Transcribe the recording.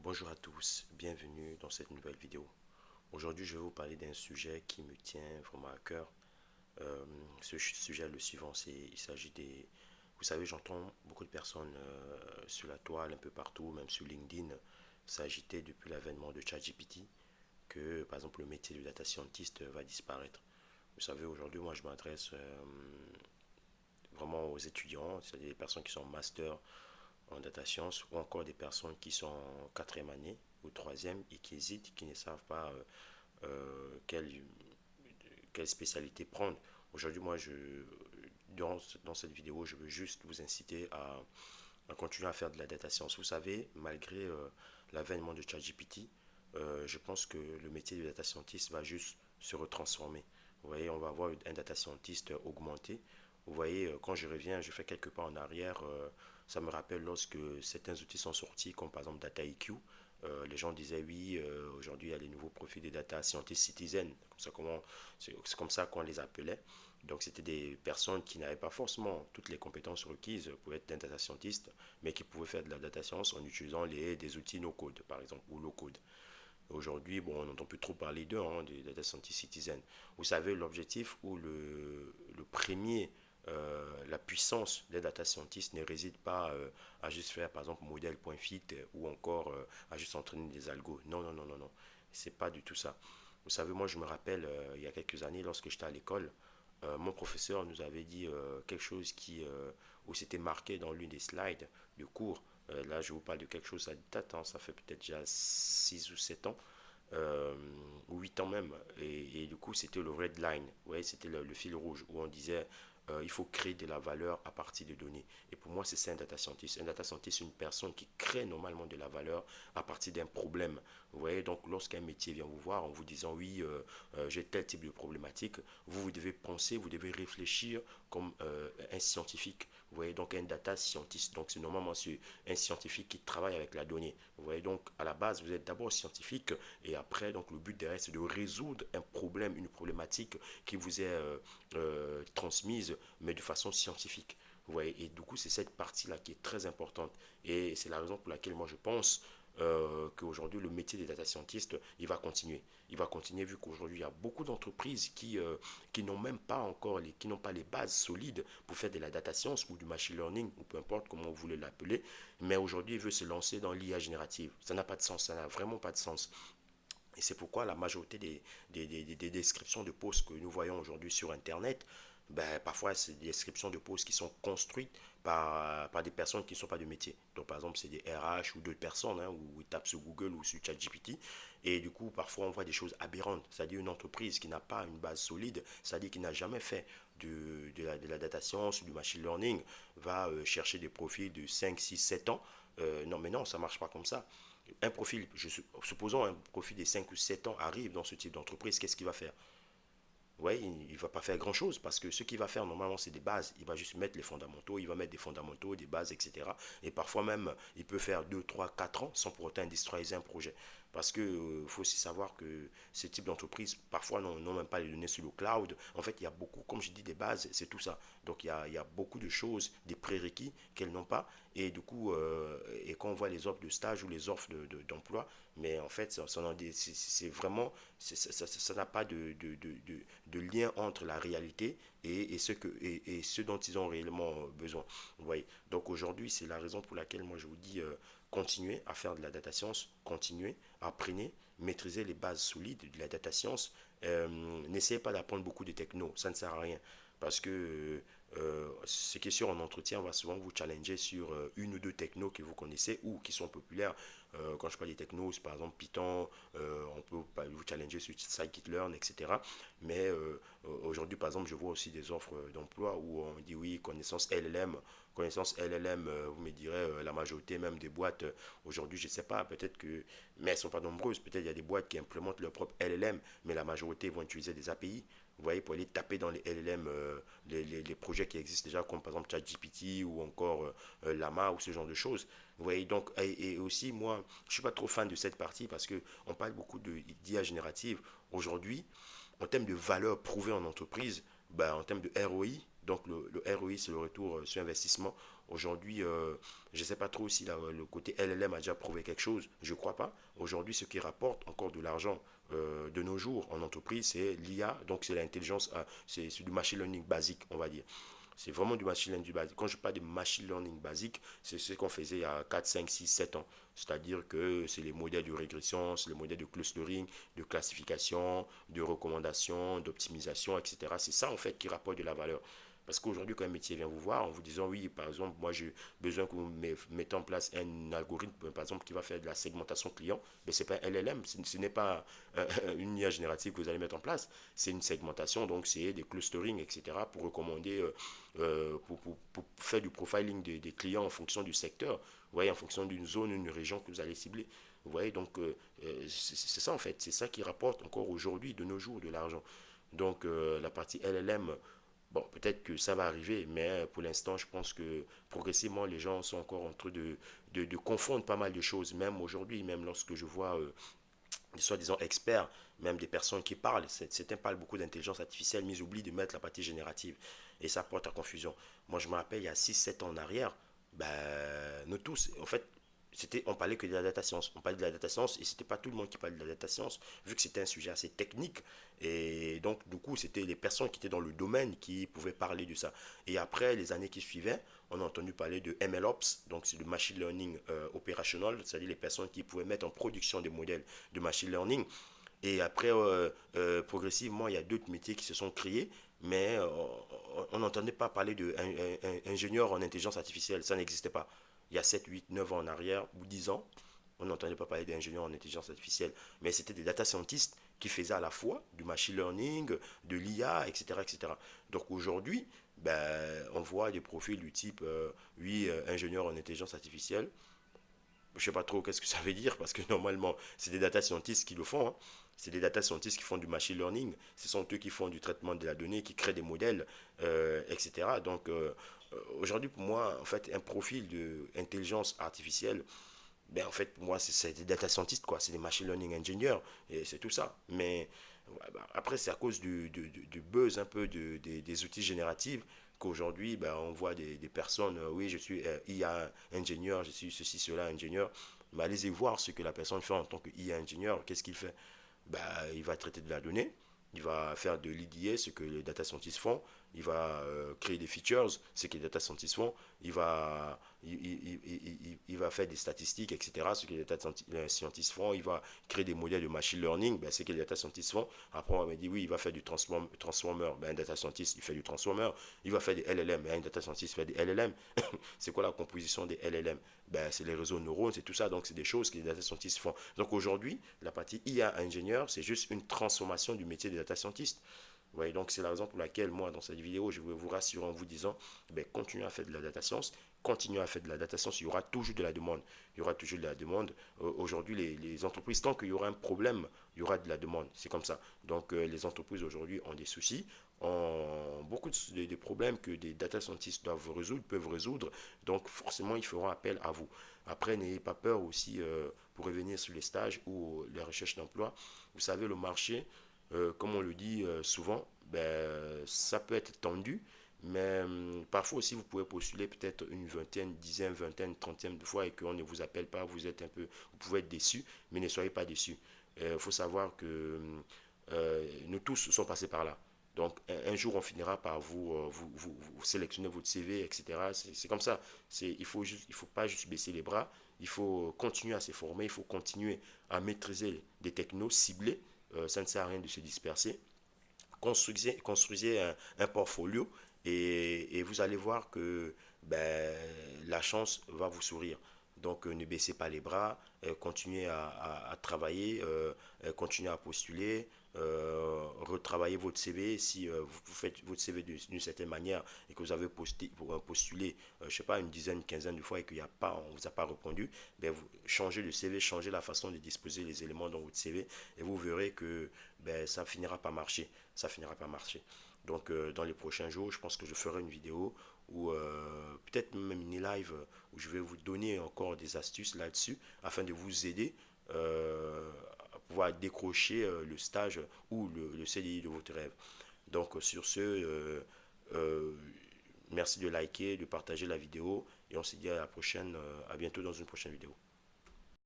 Bonjour à tous, bienvenue dans cette nouvelle vidéo. Aujourd'hui, je vais vous parler d'un sujet qui me tient vraiment à cœur. Ce sujet est le suivant, il s'agit des... Vous savez, j'entends beaucoup de personnes sur la toile, un peu partout, même sur LinkedIn, s'agiter depuis l'avènement de ChatGPT que, par exemple, le métier de data scientist va disparaître. Vous savez, aujourd'hui, moi, je m'adresse vraiment aux étudiants, c'est-à-dire les personnes qui sont en master en data science ou encore des personnes qui sont en quatrième année ou troisième et qui hésitent, qui ne savent pas quelle spécialité prendre. Aujourd'hui, dans cette vidéo, je veux juste vous inciter à continuer à faire de la data science. Vous savez, malgré l'avènement de ChatGPT, je pense que le métier de data scientist va juste se retransformer. Vous voyez, on va avoir un data scientist augmenté. Vous voyez, quand je reviens, je fais quelques pas en arrière. Ça me rappelle lorsque certains outils sont sortis, comme par exemple Data IQ. Les gens disaient oui, aujourd'hui il y a les nouveaux profils des data scientists citizen. C'est comme ça qu'on les appelait. Donc c'était des personnes qui n'avaient pas forcément toutes les compétences requises pour être un data scientist, mais qui pouvaient faire de la data science en utilisant des outils no-code, par exemple, ou low-code. Aujourd'hui, bon, on n'entend plus trop parler d'eux, hein, des data scientists citizen. Vous savez, l'objectif ou le premier, la puissance des data scientists ne réside pas à juste faire, par exemple, modèle.fit ou encore à juste entraîner des algos. Non, non, non, non, non. C'est pas du tout ça. Vous savez, moi, je me rappelle, il y a quelques années, lorsque j'étais à l'école, mon professeur nous avait dit quelque chose où c'était marqué dans l'une des slides de cours. Là, je vous parle de quelque chose, ça date, hein, ça fait peut-être déjà 6 ou 7 ans, euh, ou 8 ans même. Et du coup, c'était le red line, ouais, c'était le fil rouge, où on disait il faut créer de la valeur à partir de données. Et pour moi, c'est ça un data scientist. Un data scientist, c'est une personne qui crée normalement de la valeur à partir d'un problème. Vous voyez, donc lorsqu'un métier vient vous voir en vous disant oui, j'ai tel type de problématique, vous devez penser, vous devez réfléchir comme un scientifique. Vous voyez, donc un data scientist. Donc c'est normalement un scientifique qui travaille avec la donnée. Vous voyez, donc à la base, vous êtes d'abord scientifique et après, donc le but derrière, c'est de résoudre un problème, une problématique qui vous est transmise, mais de façon scientifique. Vous voyez, et du coup, c'est cette partie-là qui est très importante. Et c'est la raison pour laquelle moi je pense qu'aujourd'hui, le métier des data scientists, il va continuer. Il va continuer vu qu'aujourd'hui, il y a beaucoup d'entreprises qui n'ont même pas encore, qui n'ont pas les bases solides pour faire de la data science ou du machine learning, ou peu importe comment vous voulez l'appeler. Mais aujourd'hui, il veut se lancer dans l'IA générative. Ça n'a pas de sens, ça n'a vraiment pas de sens. Et c'est pourquoi la majorité des descriptions de postes que nous voyons aujourd'hui sur Internet, ben, parfois, c'est des descriptions de postes qui sont construites par des personnes qui ne sont pas de métier. Donc, par exemple, c'est des RH ou d'autres personnes, hein, où ils tapent sur Google ou sur ChatGPT. Et du coup, parfois, on voit des choses aberrantes. C'est-à-dire une entreprise qui n'a pas une base solide, c'est-à-dire qui n'a jamais fait de la data science ou du machine learning, va chercher des profils de 5 6 7 ans. Non, mais non, ça ne marche pas comme ça. Un profil, supposons un profil de 5 ou 7 ans arrive dans ce type d'entreprise, qu'est-ce qu'il va faire? Ouais, il ne va pas faire grand-chose parce que ce qu'il va faire normalement, c'est des bases. Il va juste mettre les fondamentaux, il va mettre des fondamentaux, des bases, etc. Et parfois même, il peut faire 2 3 4 ans sans pour autant industrialiser un projet. Parce qu'il faut aussi savoir que ce type d'entreprise, parfois, n'ont même pas les données sur le cloud. En fait, il y a beaucoup, comme je dis, des bases, c'est tout ça. Donc, il y a beaucoup de choses, des prérequis qu'elles n'ont pas. Et du coup, et quand on voit les offres de stage ou les offres d'emploi, mais en fait, c'est vraiment, ça n'a pas de lien entre la réalité et ce dont ils ont réellement besoin. Vous voyez. Donc aujourd'hui, c'est la raison pour laquelle moi je vous dis continuez à faire de la data science, continuez, apprenez, maîtrisez les bases solides de la data science. N'essayez pas d'apprendre beaucoup de techno, ça ne sert à rien. Parce que ce qui est sûr en entretien, on va souvent vous challenger sur une ou deux technos que vous connaissez ou qui sont populaires. Quand je parle des technos, c'est par exemple Python, on peut vous challenger sur scikit-learn, etc. Mais aujourd'hui, par exemple, je vois aussi des offres d'emploi où on dit oui, connaissance LLM. Connaissance LLM, vous me direz, la majorité même des boîtes, aujourd'hui, je ne sais pas, peut-être que, mais elles ne sont pas nombreuses. Peut-être il y a des boîtes qui implémentent leur propre LLM, mais la majorité vont utiliser des API. Vous voyez, pour aller taper dans les LLM, les projets qui existent déjà, comme par exemple ChatGPT ou encore Lama ou ce genre de choses. Vous voyez, donc, et aussi, moi, je ne suis pas trop fan de cette partie parce qu'on parle beaucoup d'IA générative. Aujourd'hui, en termes de valeur prouvée en entreprise, ben, en termes de ROI, donc le ROI, c'est le retour sur investissement. Aujourd'hui, je ne sais pas trop si le côté LLM a déjà prouvé quelque chose. Je ne crois pas. Aujourd'hui, ce qui rapporte encore de l'argent de nos jours en entreprise, c'est l'IA. Donc, c'est l'intelligence, c'est du machine learning basique, on va dire. C'est vraiment du machine learning basique. Quand je parle de machine learning basique, c'est ce qu'on faisait il y a 4, 5, 6, 7 ans. C'est-à-dire que c'est les modèles de régression, c'est les modèles de clustering, de classification, de recommandation, d'optimisation, etc. C'est ça en fait qui rapporte de la valeur. Parce qu'aujourd'hui, quand un métier vient vous voir en vous disant, oui, par exemple, moi j'ai besoin que vous mettez en place un algorithme, par exemple, qui va faire de la segmentation client, mais ce n'est pas un LLM, ce n'est pas une IA générative que vous allez mettre en place, c'est une segmentation, donc c'est des clustering, etc., pour recommander, pour faire du profiling des clients en fonction du secteur, vous voyez, en fonction d'une zone, une région que vous allez cibler. Vous voyez, donc c'est ça en fait, c'est ça qui rapporte encore aujourd'hui, de nos jours, de l'argent. Donc la partie LLM, bon, peut-être que ça va arriver, mais pour l'instant, je pense que progressivement, les gens sont encore en train de confondre pas mal de choses. Même aujourd'hui, même lorsque je vois des soi-disant experts, même des personnes qui parlent, certains parlent beaucoup d'intelligence artificielle, mais ils oublient de mettre la partie générative. Et ça porte à confusion. Moi, je me rappelle, il y a 6 7 ans en arrière, ben, nous tous, en fait, on parlait que de la data science. On parlait de la data science et c'était pas tout le monde qui parlait de la data science, vu que c'était un sujet assez technique. Et donc, du coup, c'était les personnes qui étaient dans le domaine qui pouvaient parler de ça. Et après, les années qui suivaient, on a entendu parler de MLOps, donc c'est le machine learning opérationnel, c'est-à-dire les personnes qui pouvaient mettre en production des modèles de machine learning. Et après, progressivement, il y a d'autres métiers qui se sont créés, mais on n'entendait pas parler d'ingénieur en intelligence artificielle, ça n'existait pas. Il y a 7 8 9 ans en arrière, ou 10 ans, on n'entendait pas parler d'ingénieur en intelligence artificielle, mais c'était des data scientists qui faisaient à la fois du machine learning, de l'IA, etc., etc. Donc aujourd'hui, ben, on voit des profils du type, oui, ingénieur en intelligence artificielle, je sais pas trop qu'est-ce que ça veut dire parce que normalement, c'est des data scientists qui le font, hein. C'est des data scientists qui font du machine learning. Ce sont eux qui font du traitement de la donnée, qui créent des modèles, etc. Donc, aujourd'hui, pour moi, en fait, un profil d'intelligence artificielle, ben, en fait, pour moi, c'est des data scientists, quoi. C'est des machine learning engineers, et c'est tout ça. Mais ouais, bah, après, c'est à cause du buzz un peu des outils génératifs qu'aujourd'hui, ben, on voit des personnes, oui, je suis IA ingénieur, je suis ceci, cela, ingénieur. Mais allez-y voir ce que la personne fait en tant que IA ingénieur. Qu'est-ce qu'il fait? Ben, il va traiter de la donnée, il va faire de l'IDA, ce que les data scientists font, il va créer des features, ce que les data scientists font, il va faire des statistiques, etc., ce que les data scientists font, il va créer des modèles de machine learning, ben, ce que les data scientists font. Après, on m'a dit, oui, il va faire du transformer, ben, un data scientist, il fait du transformer, il va faire des LLM, ben, un data scientist fait des LLM. C'est quoi la composition des LLM? Ben, c'est les réseaux neurones, c'est tout ça, donc c'est des choses que les data scientists font. Donc aujourd'hui, la partie IA ingénieur, c'est juste une transformation du métier des data scientists. Vous voyez, donc c'est la raison pour laquelle moi, dans cette vidéo, je vais vous rassurer en vous disant, ben, continuez à faire de la data science, continuez à faire de la data science, il y aura toujours de la demande. Il y aura toujours de la demande. Aujourd'hui, les entreprises, tant qu'il y aura un problème, il y aura de la demande. C'est comme ça. Donc les entreprises aujourd'hui ont des soucis, ont beaucoup de problèmes que des data scientists doivent résoudre, peuvent résoudre. Donc forcément, ils feront appel à vous. Après, n'ayez pas peur aussi, pour revenir sur les stages ou les recherches d'emploi. Vous savez, le marché, comme on le dit souvent, ben, ça peut être tendu, mais parfois aussi vous pouvez postuler peut-être une vingtaine, dizaine, vingtaine, trentaine de fois et qu'on ne vous appelle pas, vous êtes un peu, vous pouvez être déçu, mais ne soyez pas déçu. Il faut savoir que nous tous sommes passés par là. Donc un jour on finira par vous sélectionner votre CV, etc. C'est comme ça. Il faut pas juste baisser les bras, il faut continuer à se former, il faut continuer à maîtriser des technos ciblés. Ça ne sert à rien de se disperser. Construisez un portfolio et vous allez voir que ben, la chance va vous sourire. Donc ne baissez pas les bras, continuez à travailler, continuez à postuler, retravaillez votre CV. Si vous faites votre CV d'une certaine manière et que vous avez postulé, je ne sais pas, une dizaine, une quinzaine de fois et qu'il y a pas, on ne vous a pas répondu, ben, vous changez le CV, changez la façon de disposer les éléments dans votre CV et vous verrez que ben, ça finira par marcher. Ça finira par marcher. Donc dans les prochains jours, je pense que je ferai une vidéo ou peut-être même une live où je vais vous donner encore des astuces là-dessus afin de vous aider à pouvoir décrocher le stage ou le CDI de votre rêve. Donc sur ce, euh, merci de liker, de partager la vidéo Et on se dit à la prochaine, à bientôt dans une prochaine vidéo.